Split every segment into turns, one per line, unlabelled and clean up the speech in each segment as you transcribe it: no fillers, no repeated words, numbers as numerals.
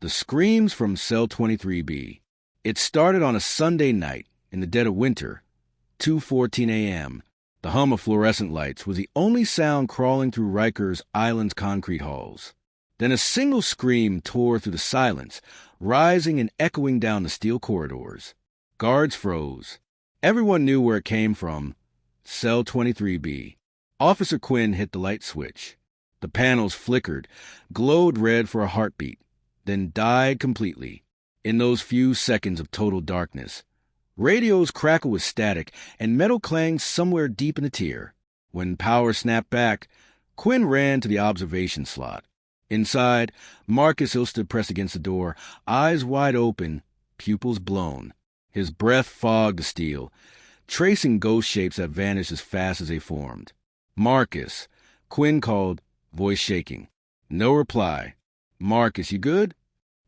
The screams from Cell 23B. It started on a Sunday night in the dead of winter, 2:14 a.m. The hum of fluorescent lights was the only sound crawling through Rikers Island's concrete halls. Then a single scream tore through the silence, rising and echoing down the steel corridors. Guards froze. Everyone knew where it came from. Cell 23B. Officer Quinn hit the light switch. The panels flickered, glowed red for a heartbeat, then died completely. In those few seconds of total darkness, radios crackled with static and metal clanged somewhere deep in the tier. When power snapped back, Quinn ran to the observation slot. Inside, Marcus Hill stood pressed against the door, eyes wide open, pupils blown. His breath fogged the steel, tracing ghost shapes that vanished as fast as they formed. "Marcus," Quinn called, voice shaking. No reply. "Marcus, you good?"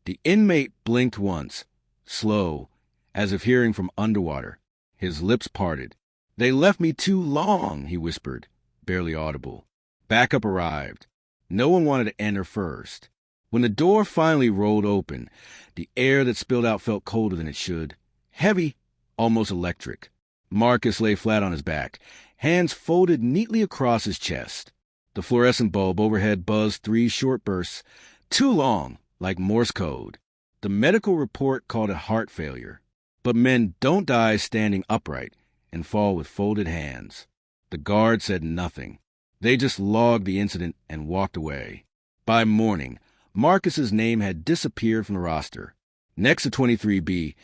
The inmate blinked once, slow, as if hearing from underwater. His lips parted. "They left me too long," he whispered, barely audible. Backup arrived. No one wanted to enter first. When the door finally rolled open, the air that spilled out felt colder than it should. Heavy, almost electric. Marcus lay flat on his back, hands folded neatly across his chest. The fluorescent bulb overhead buzzed 3 short bursts, too long, like Morse code. The medical report called it heart failure. But men don't die standing upright and fall with folded hands. The guard said nothing. They just logged the incident and walked away. By morning, Marcus's name had disappeared from the roster. Next to 23B,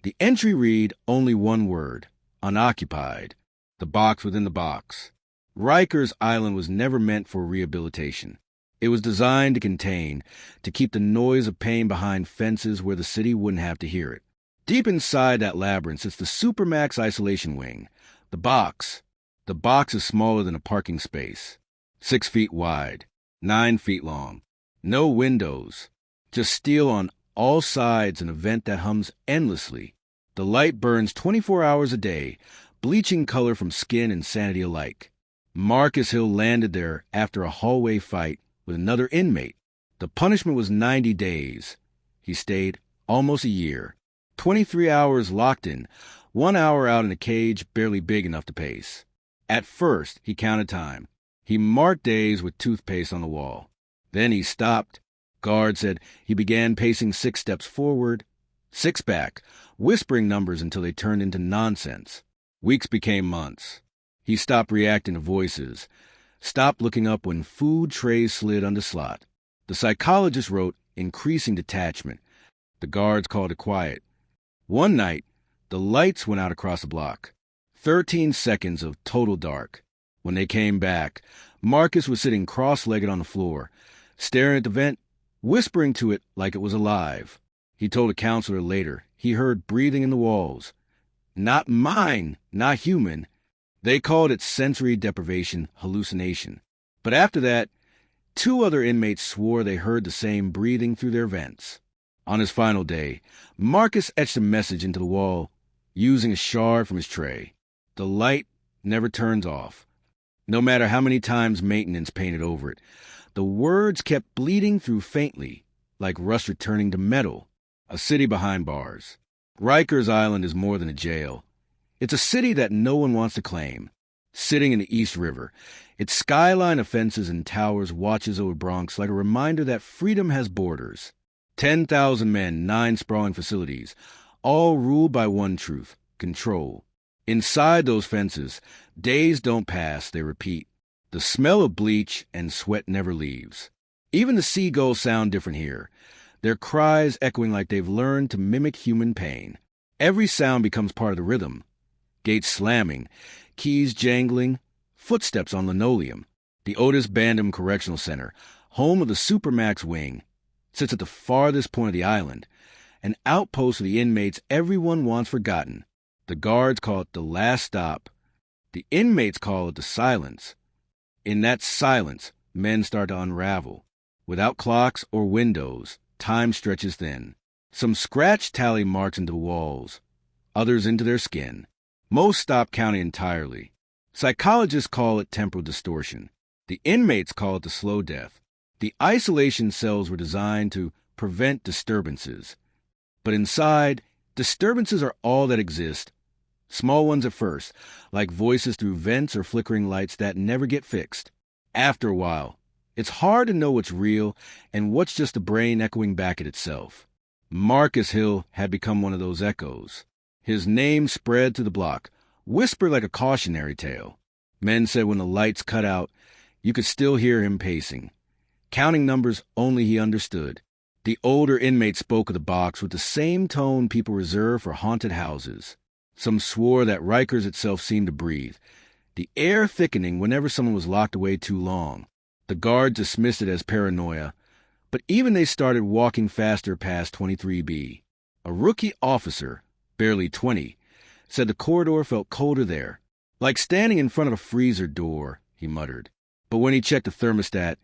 the entry read only one word: unoccupied. The box within the box. Rikers Island was never meant for rehabilitation. It was designed to contain, to keep the noise of pain behind fences where the city wouldn't have to hear it. Deep inside that labyrinth sits the Supermax isolation wing. The box. The box is smaller than a parking space. 6 feet wide, 9 feet long. No windows. Just steel on all sides, an vent that hums endlessly. The light burns 24 hours a day, bleaching color from skin and sanity alike. Marcus Hill landed there after a hallway fight with another inmate. The punishment was 90 days. He stayed almost a year. 23 hours locked in, 1 hour out in a cage barely big enough to pace. At first, he counted time. He marked days with toothpaste on the wall. Then he stopped. Guard said he began pacing 6 steps forward, 6 back, whispering numbers until they turned into nonsense. Weeks became months. He stopped reacting to voices, stopped looking up when food trays slid under slot. The psychologist wrote increasing detachment. The guards called it quiet. One night, the lights went out across the block. 13 seconds of total dark. When they came back, Marcus was sitting cross-legged on the floor, staring at the vent, whispering to it like it was alive. He told a counselor later he heard breathing in the walls. Not mine, not human. They called it sensory deprivation hallucination. But after that, 2 other inmates swore they heard the same breathing through their vents. On his final day, Marcus etched a message into the wall using a shard from his tray. The light never turns off. No matter how many times maintenance painted over it, the words kept bleeding through faintly, like rust returning to metal. A city behind bars. Rikers Island is more than a jail. It's a city that no one wants to claim. Sitting in the East River, its skyline of fences and towers watches over Bronx like a reminder that freedom has borders. 10,000 men, 9 sprawling facilities, all ruled by one truth: control. Inside those fences, days don't pass, they repeat. The smell of bleach and sweat never leaves. Even the seagulls sound different here, their cries echoing like they've learned to mimic human pain. Every sound becomes part of the rhythm. Gates slamming, keys jangling, footsteps on linoleum. The Otis Bandham Correctional Center, home of the Supermax wing, sits at the farthest point of the island, an outpost of the inmates everyone wants forgotten. The guards call it the last stop. The inmates call it the silence. In that silence, men start to unravel. Without clocks or windows, time stretches thin. Some scratch tally marks into the walls, others into their skin. Most stop counting entirely. Psychologists call it temporal distortion. The inmates call it the slow death. The isolation cells were designed to prevent disturbances. But inside, disturbances are all that exist. Small ones at first, like voices through vents or flickering lights that never get fixed. After a while, it's hard to know what's real and what's just the brain echoing back at itself. Marcus Hill had become one of those echoes. His name spread through the block, whispered like a cautionary tale. Men said when the lights cut out, you could still hear him pacing, counting numbers only he understood. The older inmates spoke of the box with the same tone people reserve for haunted houses. Some swore that Rikers itself seemed to breathe, the air thickening whenever someone was locked away too long. The guards dismissed it as paranoia, but even they started walking faster past 23B. A rookie officer, barely 20, said the corridor felt colder there, like standing in front of a freezer door, he muttered. But when he checked the thermostat,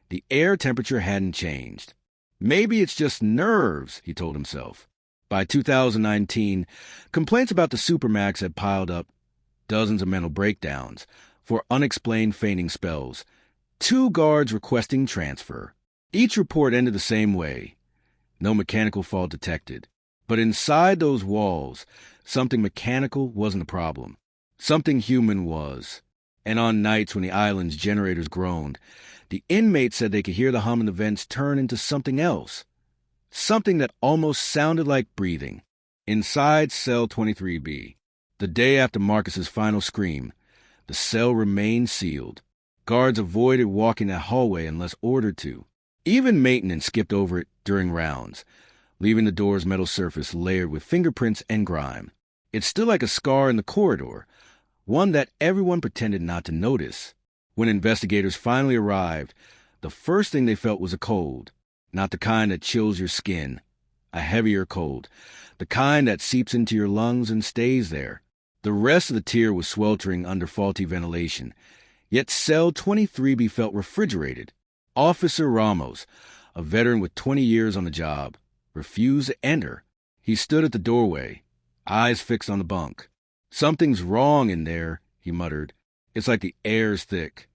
the air temperature hadn't changed. Maybe it's just nerves, he told himself. By 2019, complaints about the Supermax had piled up, dozens of mental breakdowns, for unexplained fainting spells, 2 guards requesting transfer. Each report ended the same way. No mechanical fault detected. But inside those walls, something mechanical wasn't a problem. Something human was. And on nights when the island's generators groaned, the inmates said they could hear the hum in the vents turn into something else. Something that almost sounded like breathing. Inside cell 23B, the day after Marcus's final scream, the cell remained sealed. Guards avoided walking that hallway unless ordered to. Even maintenance skipped over it during rounds, leaving the door's metal surface layered with fingerprints and grime. It's still like a scar in the corridor, one that everyone pretended not to notice. When investigators finally arrived, the first thing they felt was a cold. Not the kind that chills your skin, a heavier cold, the kind that seeps into your lungs and stays there. The rest of the tier was sweltering under faulty ventilation, yet cell 23B felt refrigerated. Officer Ramos, a veteran with 20 years on the job, refused to enter. He stood at the doorway, eyes fixed on the bunk. "Something's wrong in there," he muttered. "It's like the air's thick."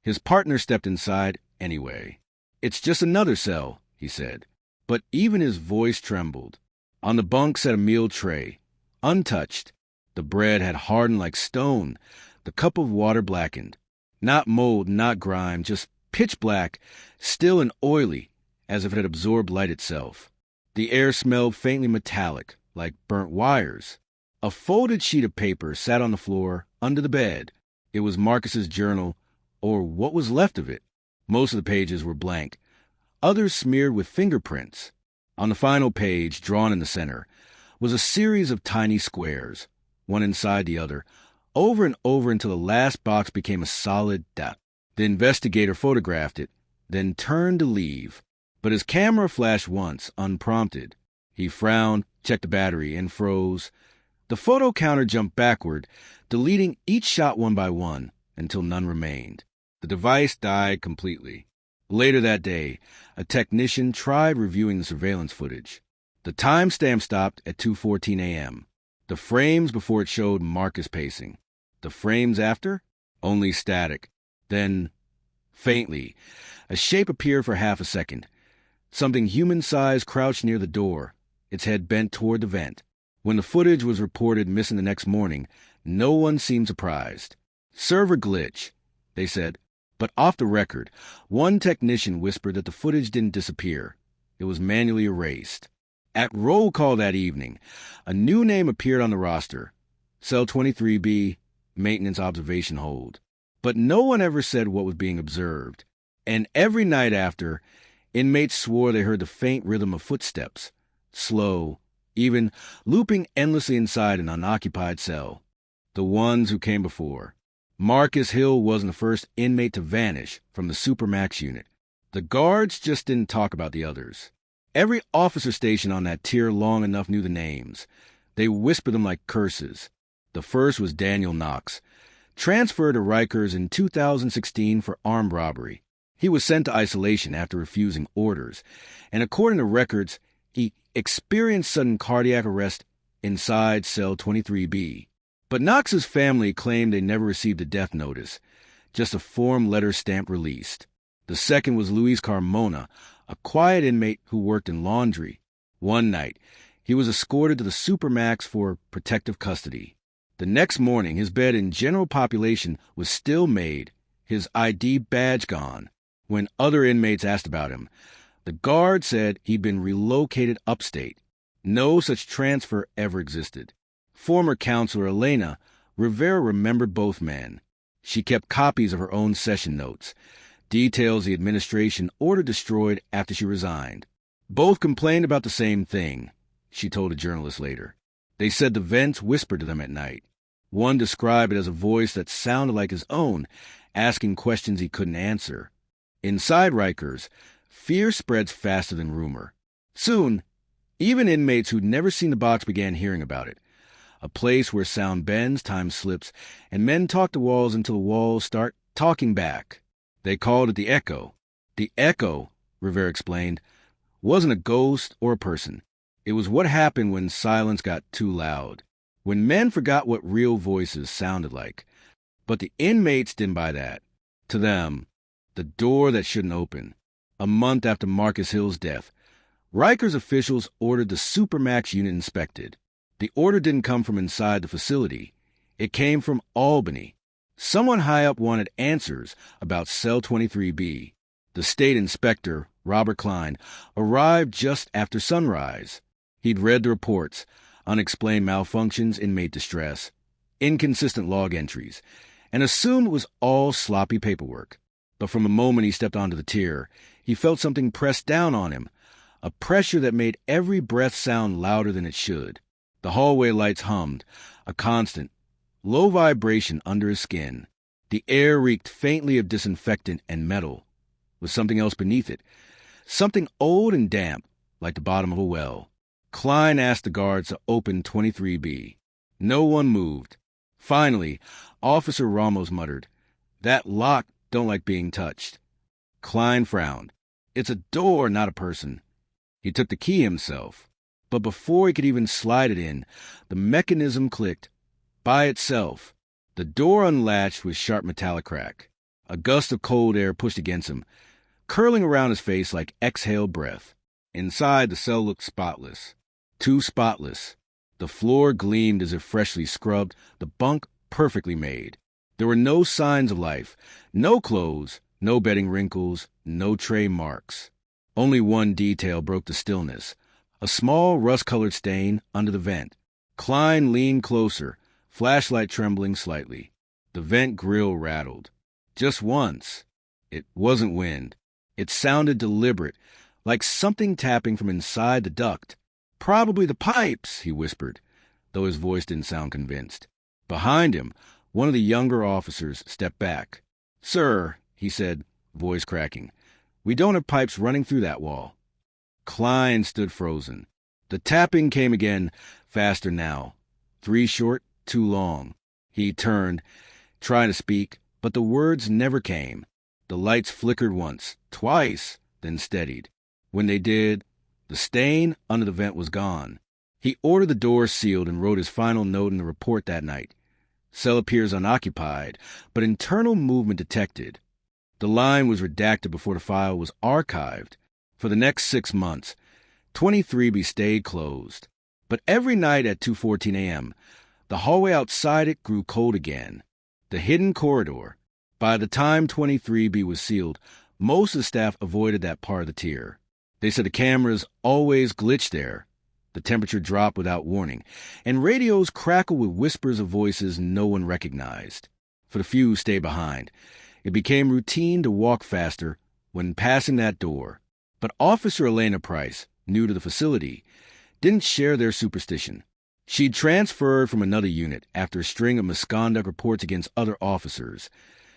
His partner stepped inside anyway. "It's just another cell," he said. But even his voice trembled. On the bunk sat a meal tray, untouched. The bread had hardened like stone, the cup of water blackened. Not mold, not grime, just pitch black, still and oily, as if it had absorbed light itself. The air smelled faintly metallic, like burnt wires. A folded sheet of paper sat on the floor, under the bed. It was Marcus's journal, or what was left of it. Most of the pages were blank, others smeared with fingerprints. On the final page, drawn in the center, was a series of tiny squares, one inside the other, over and over until the last box became a solid dot. The investigator photographed it, then turned to leave. But his camera flashed once, unprompted. He frowned, checked the battery, and froze. The photo counter jumped backward, deleting each shot one by one, until none remained. The device died completely. Later that day, a technician tried reviewing the surveillance footage. The timestamp stopped at 2:14 a.m. The frames before it showed Marcus pacing. The frames after? Only static. Then, faintly, a shape appeared for half a second. Something human-sized crouched near the door, its head bent toward the vent. When the footage was reported missing the next morning, no one seemed surprised. "Server glitch," they said. But off the record, one technician whispered that the footage didn't disappear. It was manually erased. At roll call that evening, a new name appeared on the roster. Cell 23B, maintenance observation hold. But no one ever said what was being observed. And every night after, inmates swore they heard the faint rhythm of footsteps, slow, even looping endlessly inside an unoccupied cell. The ones who came before. Marcus Hill wasn't the first inmate to vanish from the Supermax unit. The guards just didn't talk about the others. Every officer stationed on that tier long enough knew the names. They whispered them like curses. The first was Daniel Knox, transferred to Rikers in 2016 for armed robbery. He was sent to isolation after refusing orders, and according to records, he experienced sudden cardiac arrest inside cell 23B. But Knox's family claimed they never received a death notice, just a form letter stamp released. The second was Luis Carmona, a quiet inmate who worked in laundry. One night, he was escorted to the Supermax for protective custody. The next morning, his bed in general population was still made, his ID badge gone. When other inmates asked about him, the guard said he'd been relocated upstate. No such transfer ever existed. Former counselor Elena Rivera remembered both men. She kept copies of her own session notes, details the administration ordered destroyed after she resigned. Both complained about the same thing, she told a journalist later. They said the vents whispered to them at night. One described it as a voice that sounded like his own, asking questions he couldn't answer. Inside Rikers, fear spreads faster than rumor. Soon, even inmates who'd never seen the box began hearing about it. A place where sound bends, time slips, and men talk to walls until the walls start talking back. They called it the echo. The echo, Rivera explained, wasn't a ghost or a person. It was what happened when silence got too loud, when men forgot what real voices sounded like. But the inmates didn't buy that. To them, the door that shouldn't open. A month after Marcus Hill's death, Rikers officials ordered the Supermax unit inspected. The order didn't come from inside the facility. It came from Albany. Someone high up wanted answers about Cell 23B. The state inspector, Robert Klein, arrived just after sunrise. He'd read the reports, unexplained malfunctions, inmate distress, inconsistent log entries, and assumed it was all sloppy paperwork. But from the moment he stepped onto the tier, he felt something pressed down on him, a pressure that made every breath sound louder than it should. The hallway lights hummed, a constant, low vibration under his skin. The air reeked faintly of disinfectant and metal, with something else beneath it, something old and damp, like the bottom of a well. Klein asked the guards to open 23B. No one moved. Finally, Officer Ramos muttered, "That lock don't like being touched." Klein frowned. "It's a door, not a person." He took the key himself. But before he could even slide it in, the mechanism clicked. By itself. The door unlatched with sharp metallic crack. A gust of cold air pushed against him, curling around his face like exhaled breath. Inside, the cell looked spotless. Too spotless. The floor gleamed as if freshly scrubbed, the bunk perfectly made. There were no signs of life, no clothes, no bedding wrinkles, no tray marks. Only one detail broke the stillness. A small rust-colored stain under the vent. Klein leaned closer, flashlight trembling slightly. The vent grill rattled. Just once. It wasn't wind. It sounded deliberate, like something tapping from inside the duct. "Probably the pipes," he whispered, though his voice didn't sound convinced. Behind him, one of the younger officers stepped back. "Sir," he said, voice cracking, "we don't have pipes running through that wall." Klein stood frozen. The tapping came again, faster now. 3 short, 2 long. He turned, trying to speak, but the words never came. The lights flickered once, twice, then steadied. When they did, the stain under the vent was gone. He ordered the door sealed and wrote his final note in the report that night. Cell appears unoccupied, but internal movement detected. The line was redacted before the file was archived. For the next 6 months, 23B stayed closed. But every night at 2:14 a.m., the hallway outside it grew cold again. The hidden corridor. By the time 23B was sealed, most of the staff avoided that part of the tier. They said the cameras always glitched there. The temperature dropped without warning, and radios crackled with whispers of voices no one recognized. For the few who stayed behind, it became routine to walk faster when passing that door. But Officer Elena Price, new to the facility, didn't share their superstition. She'd transferred from another unit after a string of misconduct reports against other officers.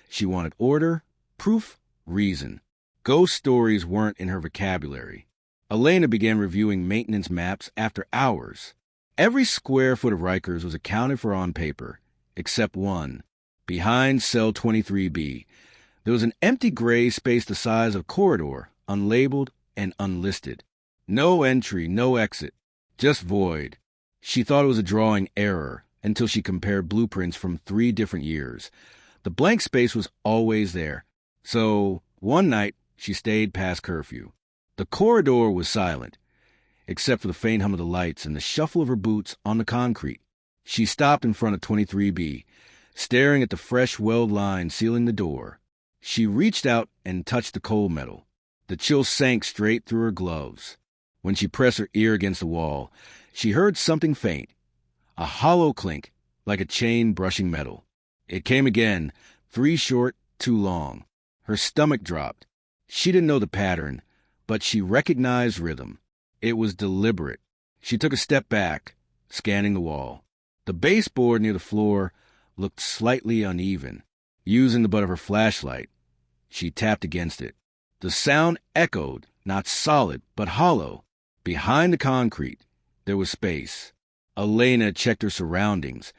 She wanted order, proof, reason. Ghost stories weren't in her vocabulary. Elena began reviewing maintenance maps after hours. Every square foot of Rikers was accounted for on paper, except one. Behind cell 23B, there was an empty gray space the size of a corridor, unlabeled and unlisted. No entry, no exit, just void. She thought it was a drawing error until she compared blueprints from 3 different years. The blank space was always there. So, one night, she stayed past curfew. The corridor was silent, except for the faint hum of the lights and the shuffle of her boots on the concrete. She stopped in front of 23B, staring at the fresh weld line sealing the door. She reached out and touched the cold metal. The chill sank straight through her gloves. When she pressed her ear against the wall, she heard something faint, a hollow clink, like a chain brushing metal. It came again, 3 short, 2 long. Her stomach dropped. She didn't know the pattern, but she recognized rhythm. It was deliberate. She took a step back, scanning the wall. The baseboard near the floor looked slightly uneven. Using the butt of her flashlight, she tapped against it. The sound echoed, not solid, but hollow. Behind the concrete, there was space. Elena checked her surroundings,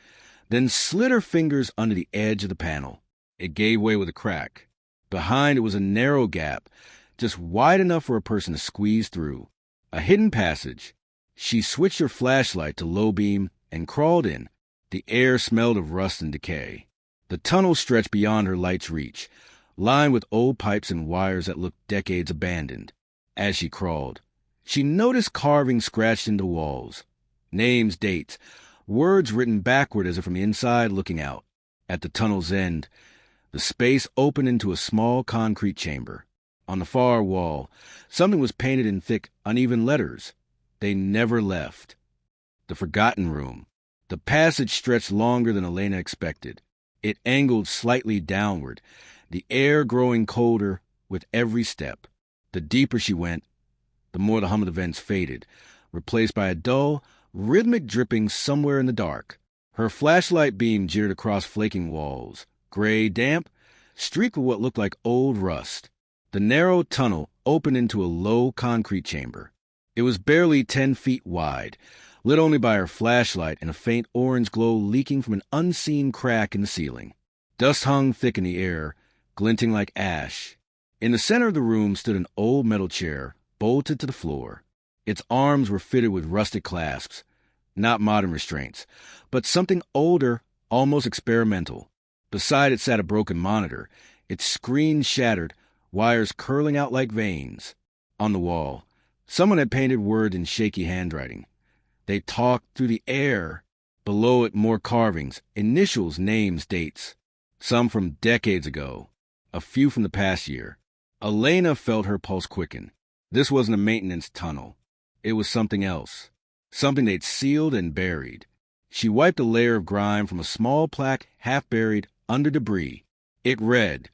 then slid her fingers under the edge of the panel. It gave way with a crack. Behind it was a narrow gap, just wide enough for a person to squeeze through. A hidden passage. She switched her flashlight to low beam and crawled in. The air smelled of rust and decay. The tunnel stretched beyond her light's reach, lined with old pipes and wires that looked decades abandoned. As she crawled, she noticed carvings scratched into walls. Names, dates, words written backward as if from the inside looking out. At the tunnel's end, the space opened into a small concrete chamber. On the far wall, something was painted in thick, uneven letters. They never left. The forgotten room. The passage stretched longer than Elena expected. It angled slightly downward, the air growing colder with every step. The deeper she went, the more the hum of the vents faded, replaced by a dull, rhythmic dripping somewhere in the dark. Her flashlight beam jeered across flaking walls, gray, damp, streaked with what looked like old rust. The narrow tunnel opened into a low concrete chamber. It was barely 10 feet wide, lit only by her flashlight and a faint orange glow leaking from an unseen crack in the ceiling. Dust hung thick in the air, glinting like ash. In the center of the room stood an old metal chair, bolted to the floor. Its arms were fitted with rusted clasps, not modern restraints, but something older, almost experimental. Beside it sat a broken monitor, its screen shattered, wires curling out like veins. On the wall, someone had painted words in shaky handwriting. They talked through the air. Below it, more carvings, initials, names, dates. Some from decades ago, a few from the past year. Elena felt her pulse quicken. This wasn't a maintenance tunnel. It was something else. Something they'd sealed and buried. She wiped a layer of grime from a small plaque half buried under debris. It read,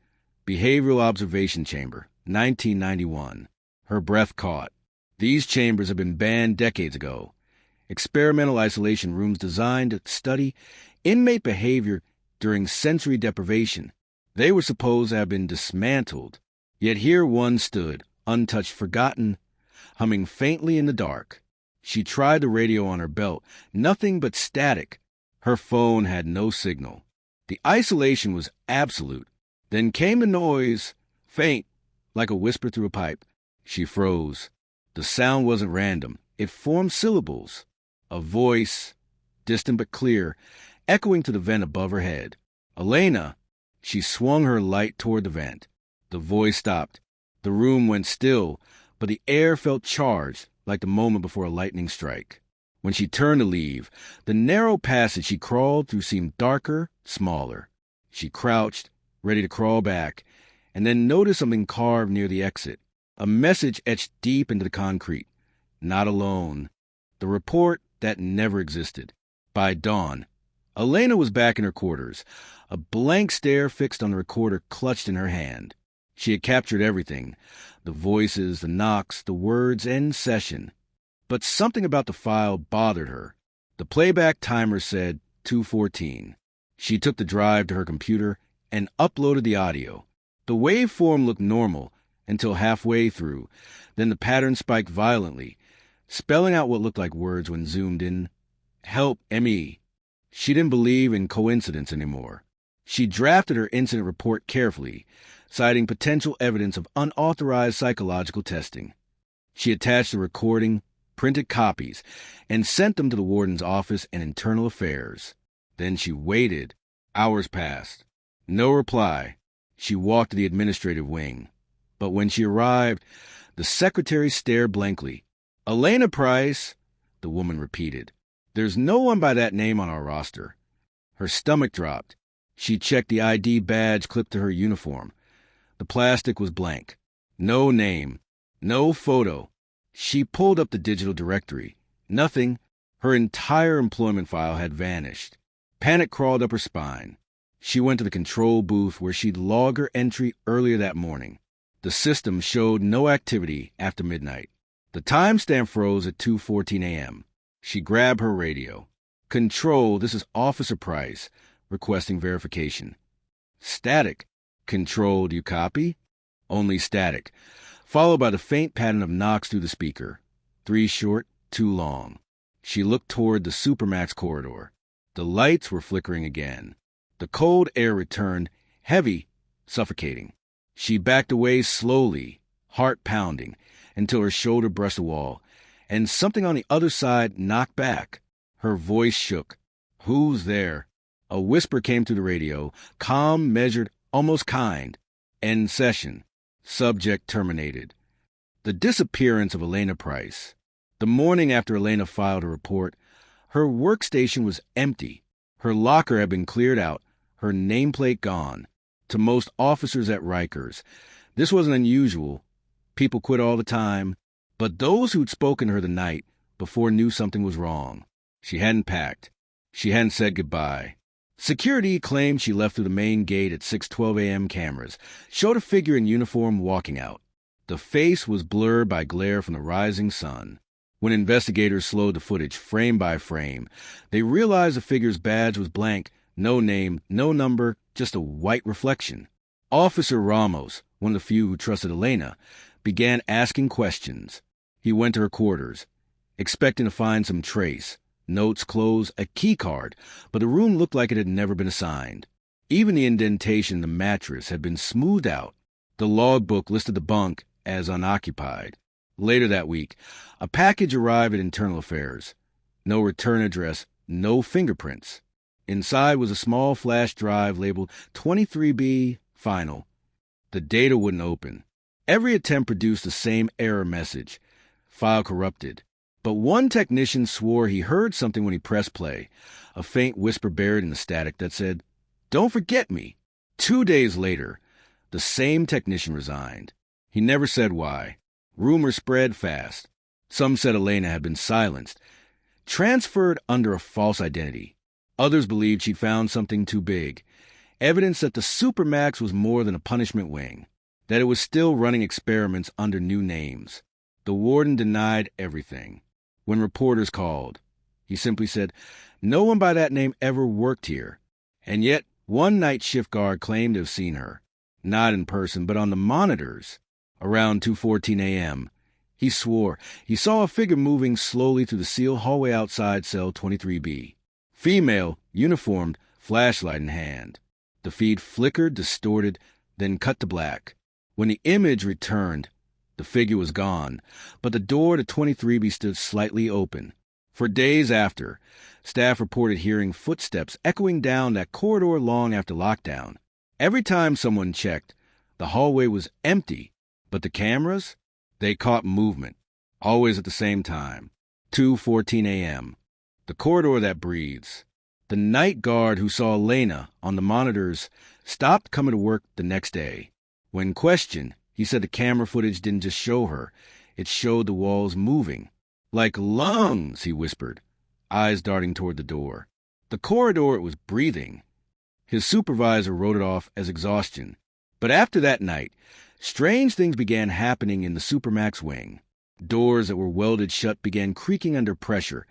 Behavioral Observation Chamber, 1991. Her breath caught. These chambers had been banned decades ago. Experimental isolation rooms designed to study inmate behavior during sensory deprivation. They were supposed to have been dismantled. Yet here one stood, untouched, forgotten, humming faintly in the dark. She tried the radio on her belt. Nothing but static. Her phone had no signal. The isolation was absolute. Then came the noise, faint, like a whisper through a pipe. She froze. The sound wasn't random. It formed syllables. A voice, distant but clear, echoing to the vent above her head. Elena! She swung her light toward the vent. The voice stopped. The room went still, but the air felt charged, like the moment before a lightning strike. When she turned to leave, the narrow passage she crawled through seemed darker, smaller. She crouched, ready to crawl back, and then noticed something carved near the exit. A message etched deep into the concrete. Not alone. The report that never existed. By dawn, Elena was back in her quarters, a blank stare fixed on the recorder clutched in her hand. She had captured everything, the voices, the knocks, the words, end session. But something about the file bothered her. The playback timer said 2:14. She took the drive to her computer and uploaded the audio. The waveform looked normal until halfway through. Then the pattern spiked violently, spelling out what looked like words when zoomed in. Help, ME. She didn't believe in coincidence anymore. She drafted her incident report carefully, citing potential evidence of unauthorized psychological testing. She attached the recording, printed copies, and sent them to the warden's office and internal affairs. Then she waited. Hours passed. No reply. She walked to the administrative wing. But when she arrived, The secretary stared blankly. "Elena Price," the woman repeated. "There's no one by that name on our roster." Her stomach dropped. She checked the ID badge clipped to her uniform. The plastic was blank. No name. No photo. She pulled up the digital directory. Nothing. Her entire employment file had vanished. Panic crawled up her spine. She went to the control booth where she'd logged her entry earlier that morning. The system showed no activity after midnight. The timestamp froze at 2:14 a.m. She grabbed her radio. "Control, this is Officer Price, requesting verification." "Static." "Control, do you copy?" Only static, followed by the faint pattern of knocks through the speaker. 3 short, 2 long. She looked toward the Supermax corridor. The lights were flickering again. The cold air returned, heavy, suffocating. She backed away slowly, heart pounding, until her shoulder brushed the wall, and something on the other side knocked back. Her voice shook. "Who's there?" A whisper came through the radio, calm, measured, almost kind. "End session. Subject terminated." The disappearance of Elena Price. The morning after Elena filed a report, her workstation was empty. Her locker had been cleared out, her nameplate gone. To most officers at Rikers, this wasn't unusual. People quit all the time. But those who'd spoken to her the night before knew something was wrong. She hadn't packed. She hadn't said goodbye. Security claimed she left through the main gate at 6:12 a.m. Cameras showed a figure in uniform walking out. The face was blurred by glare from the rising sun. When investigators slowed the footage frame by frame, they realized the figure's badge was blank, no name, no number, just a white reflection. Officer Ramos, one of the few who trusted Elena, began asking questions. He went to her quarters, expecting to find some trace, notes, clothes, a key card, but the room looked like it had never been assigned. Even the indentation in the mattress had been smoothed out. The logbook listed the bunk as unoccupied. Later that week, a package arrived at Internal Affairs. No return address, no fingerprints. Inside was a small flash drive labeled 23B Final. The data wouldn't open. Every attempt produced the same error message. File corrupted. But one technician swore he heard something when he pressed play, a faint whisper buried in the static that said, "Don't forget me." 2 days later, the same technician resigned. He never said why. Rumors spread fast. Some said Elena had been silenced, transferred under a false identity. Others believed she'd found something too big, evidence that the Supermax was more than a punishment wing, that it was still running experiments under new names. The warden denied everything. When reporters called, he simply said, "No one by that name ever worked here." And yet, one night shift guard claimed to have seen her, not in person, but on the monitors. Around 2:14 a.m., he swore he saw a figure moving slowly through the sealed hallway outside cell 23B. Female, uniformed, flashlight in hand. The feed flickered, distorted, then cut to black. When the image returned, the figure was gone, but the door to 23B stood slightly open. For days after, staff reported hearing footsteps echoing down that corridor long after lockdown. Every time someone checked, the hallway was empty, but the cameras, they caught movement, always at the same time. 2:14 a.m. The corridor that breathes. The night guard who saw Elena on the monitors stopped coming to work the next day. When questioned, he said the camera footage didn't just show her, it showed the walls moving. "Like lungs," he whispered, eyes darting toward the door. The corridor was breathing. His supervisor wrote it off as exhaustion. But after that night, strange things began happening in the Supermax wing. Doors that were welded shut began creaking under pressure,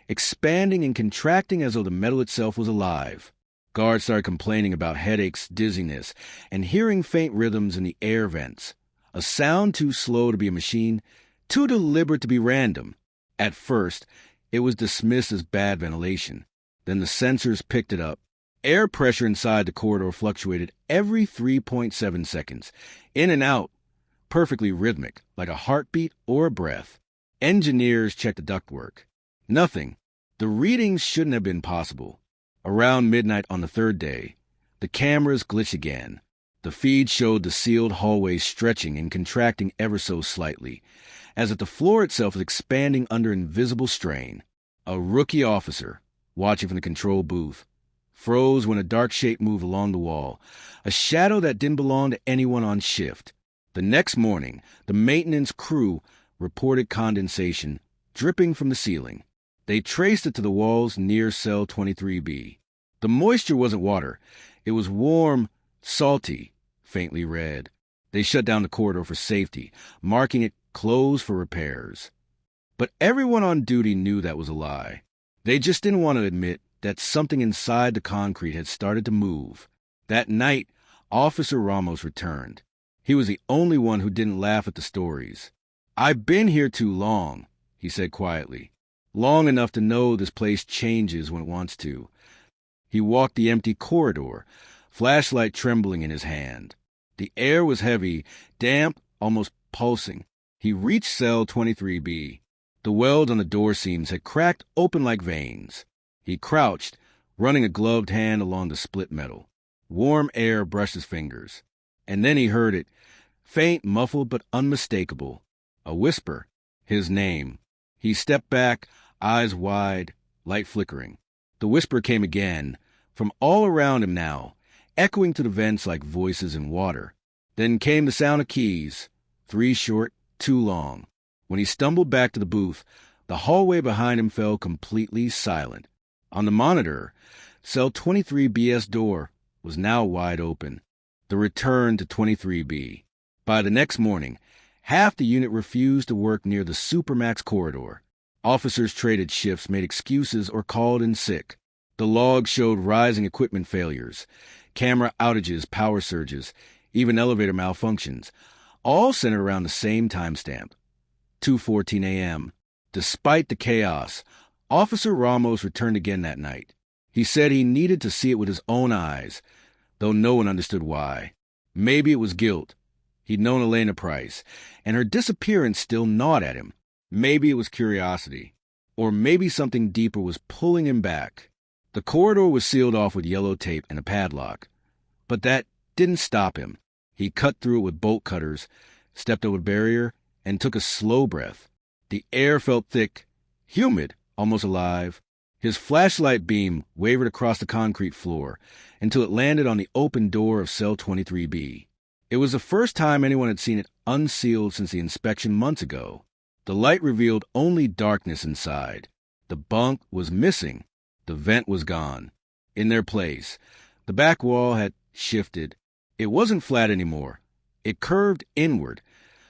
expanding and contracting as though the metal itself was alive. Guards started complaining about headaches, dizziness, and hearing faint rhythms in the air vents. A sound too slow to be a machine, too deliberate to be random. At first, it was dismissed as bad ventilation. Then the sensors picked it up. Air pressure inside the corridor fluctuated every 3.7 seconds, in and out, perfectly rhythmic, like a heartbeat or a breath. Engineers checked the ductwork. Nothing. The readings shouldn't have been possible. Around midnight on the third day, the cameras glitched again. The feed showed the sealed hallway stretching and contracting ever so slightly, as if the floor itself was expanding under invisible strain. A rookie officer, watching from the control booth, froze when a dark shape moved along the wall, a shadow that didn't belong to anyone on shift. The next morning, the maintenance crew reported condensation dripping from the ceiling. They traced it to the walls near cell 23B. The moisture wasn't water. It was warm, salty, faintly red. They shut down the corridor for safety, marking it closed for repairs. But everyone on duty knew that was a lie. They just didn't want to admit that something inside the concrete had started to move. That night, Officer Ramos returned. He was the only one who didn't laugh at the stories. "I've been here too long," he said quietly. "Long enough to know this place changes when it wants to." He walked the empty corridor, flashlight trembling in his hand. The air was heavy, damp, almost pulsing. He reached cell 23B. The welds on the door seams had cracked open like veins. He crouched, running a gloved hand along the split metal. Warm air brushed his fingers. And then he heard it, faint, muffled, but unmistakable. A whisper. His name. He stepped back, eyes wide, light flickering. The whisper came again, from all around him now, echoing to the vents like voices in water. Then came the sound of keys, 3 short, 2 long. When he stumbled back to the booth, the hallway behind him fell completely silent. On the monitor, cell 23B's door was now wide open. The return to 23B. By the next morning, half the unit refused to work near the Supermax corridor. Officers traded shifts, made excuses, or called in sick. The logs showed rising equipment failures, camera outages, power surges, even elevator malfunctions, all centered around the same timestamp, 2:14 a.m. Despite the chaos, Officer Ramos returned again that night. He said he needed to see it with his own eyes, though no one understood why. Maybe it was guilt. He'd known Elena Price, and her disappearance still gnawed at him. Maybe it was curiosity. Or maybe something deeper was pulling him back. The corridor was sealed off with yellow tape and a padlock. But that didn't stop him. He cut through it with bolt cutters, stepped over the barrier, and took a slow breath. The air felt thick, humid, almost alive. His flashlight beam wavered across the concrete floor until it landed on the open door of cell 23B. It was the first time anyone had seen it unsealed since the inspection months ago. The light revealed only darkness inside. The bunk was missing. The vent was gone. In their place, the back wall had shifted. It wasn't flat anymore. It curved inward,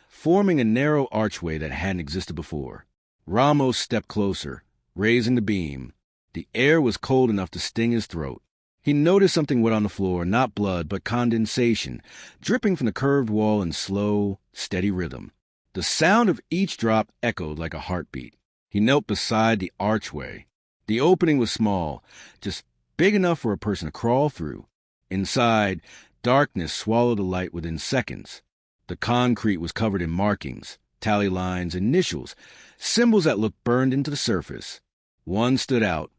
forming a narrow archway that hadn't existed before. Ramos stepped closer, raising the beam. The air was cold enough to sting his throat. He noticed something wet on the floor, not blood, but condensation, dripping from the curved wall in slow, steady rhythm. The sound of each drop echoed like a heartbeat. He knelt beside the archway. The opening was small, just big enough for a person to crawl through. Inside, darkness swallowed the light within seconds. The concrete was covered in markings, tally lines, initials, symbols that looked burned into the surface. One stood out.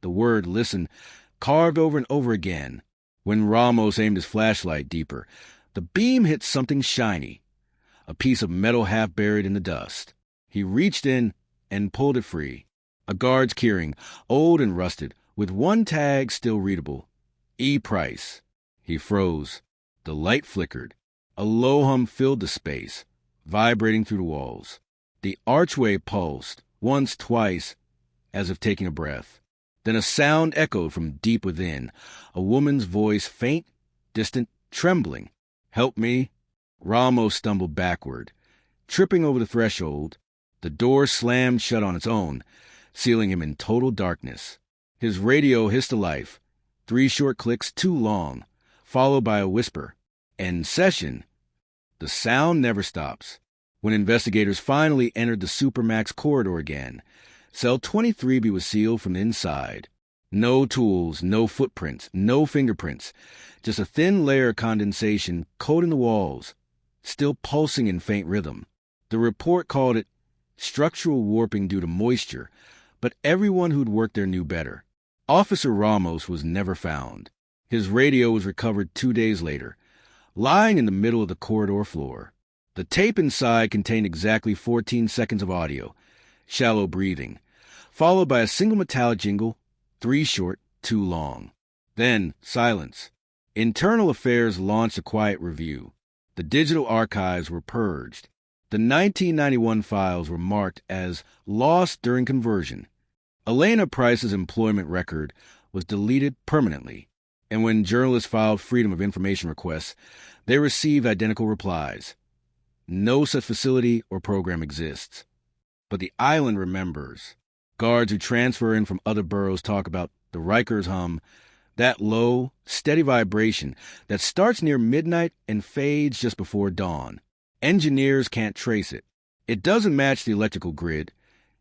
The word "listen" carved over and over again. When Ramos aimed his flashlight deeper, the beam hit something shiny, a piece of metal half buried in the dust. He reached in and pulled it free. A guard's keyring, old and rusted, with one tag still readable. E. Price. He froze. The light flickered. A low hum filled the space, vibrating through the walls. The archway pulsed, once, twice, as if taking a breath. Then a sound echoed from deep within, a woman's voice, faint, distant, trembling. "Help me." Ramos stumbled backward, tripping over the threshold. The door slammed shut on its own, sealing him in total darkness. His radio hissed to life. 3 short clicks, 2 long, followed by a whisper. "End session." The sound never stops. When investigators finally entered the Supermax corridor again, cell 23B was sealed from the inside. No tools, no footprints, no fingerprints, just a thin layer of condensation coating the walls, still pulsing in faint rhythm. The report called it structural warping due to moisture, but everyone who'd worked there knew better. Officer Ramos was never found. His radio was recovered 2 days later, lying in the middle of the corridor floor. The tape inside contained exactly 14 seconds of audio, shallow breathing, followed by a single metallic jingle, 3 short, 2 long. Then, silence. Internal Affairs launched a quiet review. The digital archives were purged. The 1991 files were marked as lost during conversion. Elena Price's employment record was deleted permanently, and when journalists filed Freedom of Information requests, they received identical replies. No such facility or program exists. But the island remembers. Guards who transfer in from other boroughs talk about the Rikers hum, that low, steady vibration that starts near midnight and fades just before dawn. Engineers can't trace it. It doesn't match the electrical grid,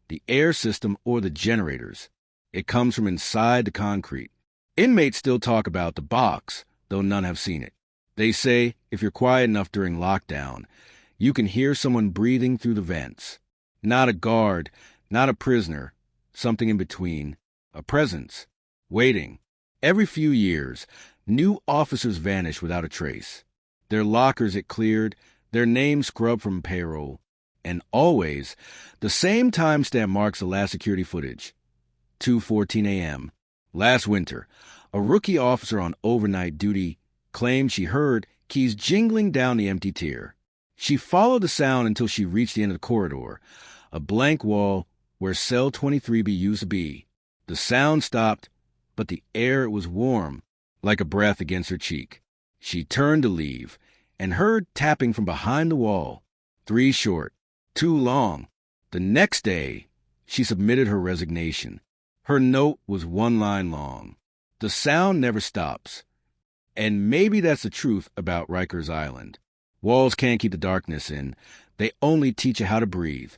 the air system, or the generators. It comes from inside the concrete. Inmates still talk about the box, though none have seen it. They say if you're quiet enough during lockdown, you can hear someone breathing through the vents. Not a guard, not a prisoner, something in between, a presence, waiting. Every few years, new officers vanish without a trace. Their lockers get cleared, their names scrubbed from payroll, and always, the same timestamp marks the last security footage, 2:14 a.m. Last winter, a rookie officer on overnight duty claimed she heard keys jingling down the empty tier. She followed the sound until she reached the end of the corridor, a blank wall where cell 23B used to be. The sound stopped, but the air was warm, like a breath against her cheek. She turned to leave, and heard tapping from behind the wall. 3 short, 2 long. The next day, she submitted her resignation. Her note was 1 line long. The sound never stops. And maybe that's the truth about Rikers Island. Walls can't keep the darkness in. They only teach you how to breathe.